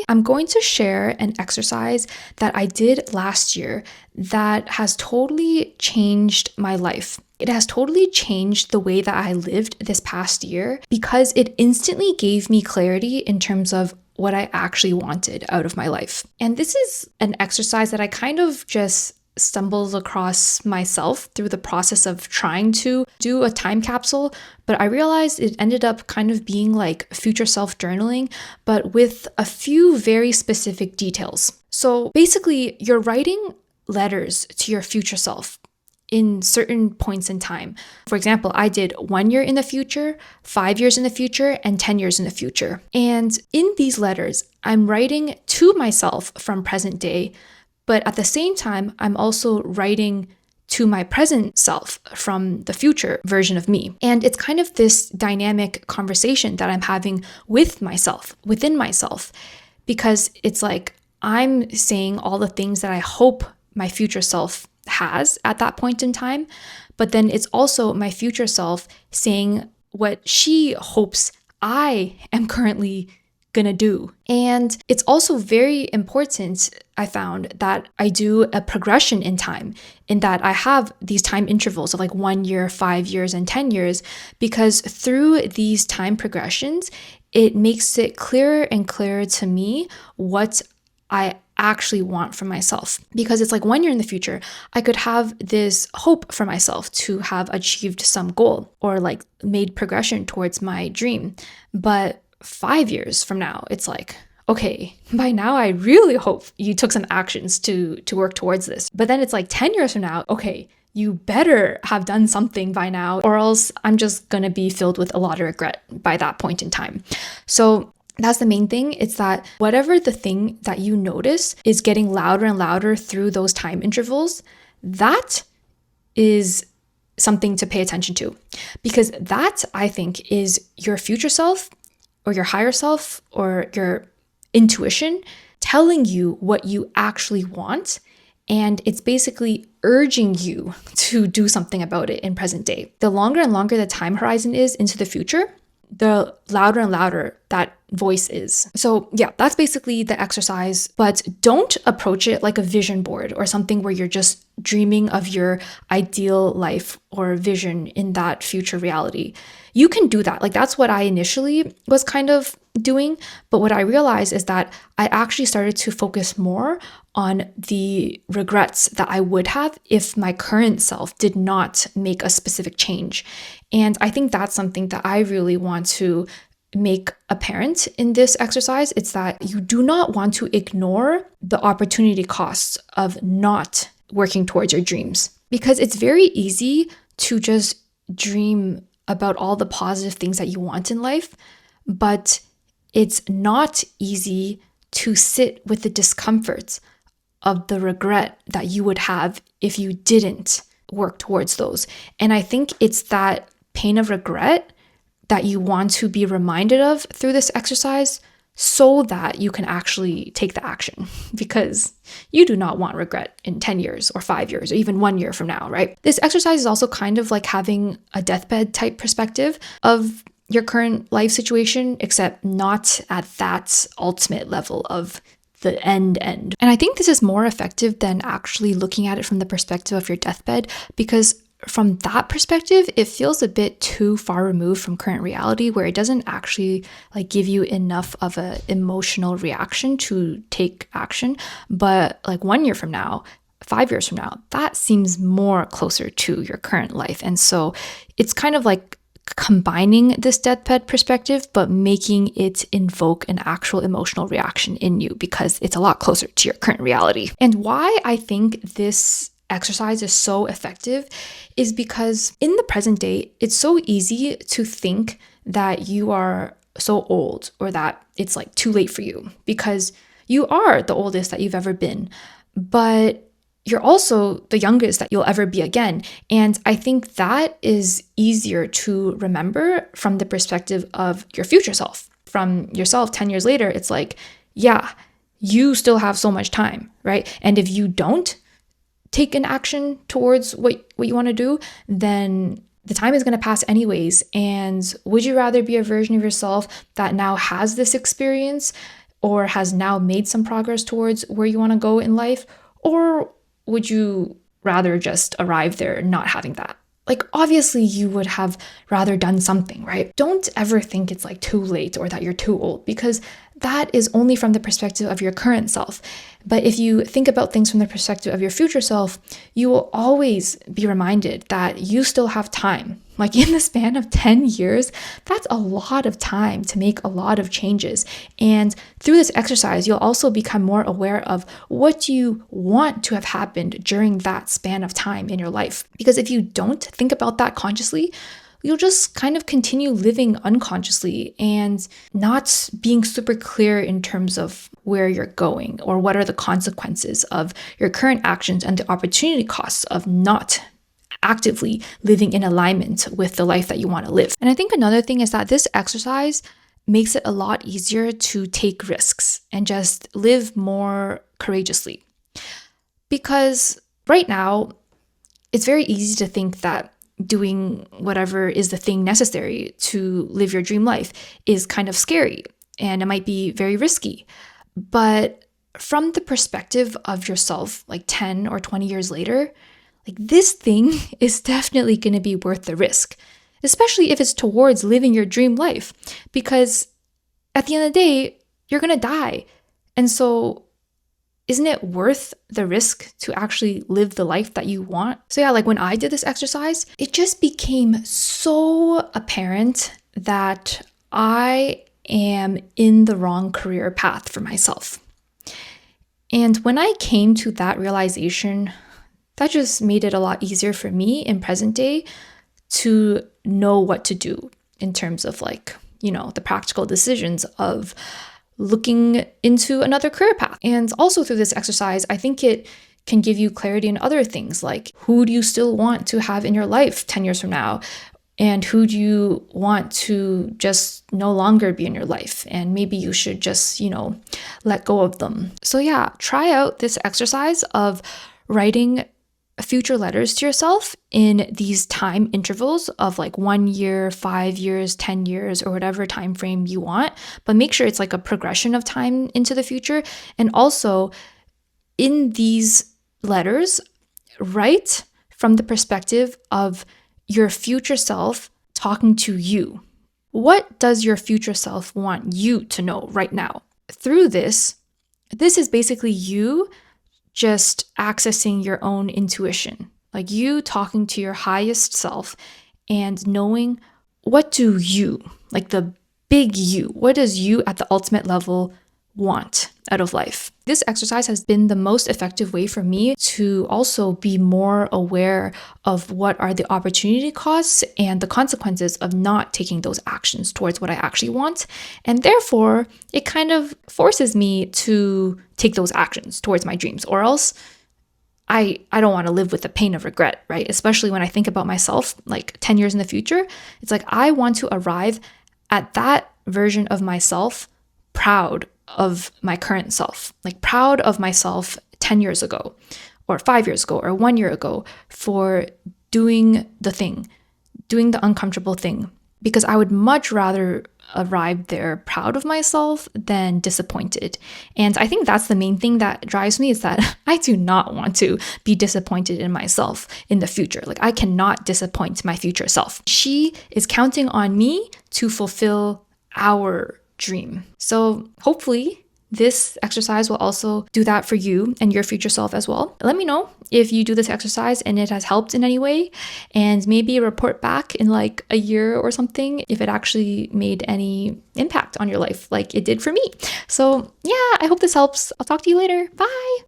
today I'm going to share an exercise that I did last year that has totally changed my life. It has totally changed the way that I lived this past year because it instantly gave me clarity in terms of what I actually wanted out of my life. And this is an exercise that I kind of just stumbled across myself through the process of trying to do a time capsule, but I realized it ended up kind of being like future self journaling, but with a few very specific details. So basically, you're writing letters to your future self in certain points in time. For example, I did 1 year in the future, 5 years in the future, and 10 years in the future. And in these letters, I'm writing to myself from present day, but at the same time, I'm also writing to my present self from the future version of me. And it's kind of this dynamic conversation that I'm having with myself, within myself, because it's like I'm saying all the things that I hope my future self has at that point in time, but then it's also my future self saying what she hopes I am currently gonna do. And it's also very important, I found, that I do a progression in time, in that I have these time intervals of like 1 year, 5 years, and 10 years, because through these time progressions, it makes it clearer and clearer to me what I actually want for myself. Because it's like 1 year in the future, I could have this hope for myself to have achieved some goal or like made progression towards my dream. But 5 years from now, it's like, okay, by now I really hope you took some actions to work towards this. But then it's like 10 years from now, okay, you better have done something by now, or else I'm just gonna be filled with a lot of regret by that point in time. So that's the main thing. It's that whatever the thing that you notice is getting louder and louder through those time intervals, that is something to pay attention to. Because that, I think, is your future self or your higher self or your intuition telling you what you actually want. And it's basically urging you to do something about it in present day. The longer and longer the time horizon is into the future, the louder and louder that voice is. So yeah, that's basically the exercise, but don't approach it like a vision board or something where you're just dreaming of your ideal life or vision in that future reality. You can do that. Like that's what I initially was kind of doing. But what I realized is that I actually started to focus more on the regrets that I would have if my current self did not make a specific change. And I think that's something that I really want to make apparent in this exercise. It's that you do not want to ignore the opportunity costs of not working towards your dreams, because it's very easy to just dream about all the positive things that you want in life, but it's not easy to sit with the discomforts of the regret that you would have if you didn't work towards those. And I think it's that pain of regret that you want to be reminded of through this exercise so that you can actually take the action, because you do not want regret in 10 years or 5 years or even 1 year from now, right? This exercise is also kind of like having a deathbed type perspective of your current life situation, except not at that ultimate level of the end. And I think this is more effective than actually looking at it from the perspective of your deathbed, because from that perspective, it feels a bit too far removed from current reality, where it doesn't actually like give you enough of an emotional reaction to take action. But like 1 year from now, 5 years from now, that seems more closer to your current life. And so it's kind of like combining this deathbed perspective, but making it invoke an actual emotional reaction in you, because it's a lot closer to your current reality. And why I think this exercise is so effective is because in the present day, it's so easy to think that you are so old or that it's like too late for you, because you are the oldest that you've ever been, but you're also the youngest that you'll ever be again. And I think that is easier to remember from the perspective of your future self. From yourself 10 years later, it's like, yeah, you still have so much time, right? And if you don't take an action towards what you want to do, then the time is going to pass anyways. And would you rather be a version of yourself that now has this experience or has now made some progress towards where you want to go in life? Or would you rather just arrive there not having that? Like, obviously, you would have rather done something, right? Don't ever think it's like too late or that you're too old, because that is only from the perspective of your current self. But if you think about things from the perspective of your future self, you will always be reminded that you still have time. Like, in the span of 10 years, that's a lot of time to make a lot of changes. And through this exercise, you'll also become more aware of what you want to have happened during that span of time in your life. Because if you don't think about that consciously, you'll just kind of continue living unconsciously and not being super clear in terms of where you're going or what are the consequences of your current actions and the opportunity costs of not actively living in alignment with the life that you want to live. And I think another thing is that this exercise makes it a lot easier to take risks and just live more courageously. Because right now, it's very easy to think that doing whatever is the thing necessary to live your dream life is kind of scary and it might be very risky. But from the perspective of yourself, like 10 or 20 years later, like this thing is definitely going to be worth the risk, especially if it's towards living your dream life, because at the end of the day, you're going to die. And so isn't it worth the risk to actually live the life that you want? So yeah, like when I did this exercise, it just became so apparent that I am in the wrong career path for myself. And when I came to that realization, that just made it a lot easier for me in present day to know what to do in terms of like, the practical decisions of looking into another career path. And also through this exercise, I think it can give you clarity in other things, like who do you still want to have in your life 10 years from now? And who do you want to just no longer be in your life? And maybe you should just, let go of them. So yeah, try out this exercise of writing future letters to yourself in these time intervals of like 1 year, 5 years, 10 years, or whatever time frame you want. But make sure it's like a progression of time into the future. And also in these letters, write from the perspective of your future self talking to you. What does your future self want you to know right now? Through this is basically you just accessing your own intuition, like you talking to your highest self and knowing what do you, like the big you, what does you at the ultimate level want out of life. This exercise has been the most effective way for me to also be more aware of what are the opportunity costs and the consequences of not taking those actions towards what I actually want. And therefore, it kind of forces me to take those actions towards my dreams, or else I don't want to live with the pain of regret, right? Especially when I think about myself like 10 years in the future, it's like I want to arrive at that version of myself proud of my current self, like proud of myself 10 years ago or 5 years ago or 1 year ago for doing the thing, doing the uncomfortable thing, because I would much rather arrive there proud of myself than disappointed. And I think that's the main thing that drives me, is that I do not want to be disappointed in myself in the future. Like I cannot disappoint my future self. She is counting on me to fulfill our dream. So hopefully this exercise will also do that for you and your future self as well. Let me know if you do this exercise and it has helped in any way, and maybe report back in like a year or something if it actually made any impact on your life like it did for me. So yeah, I hope this helps. I'll talk to you later. Bye.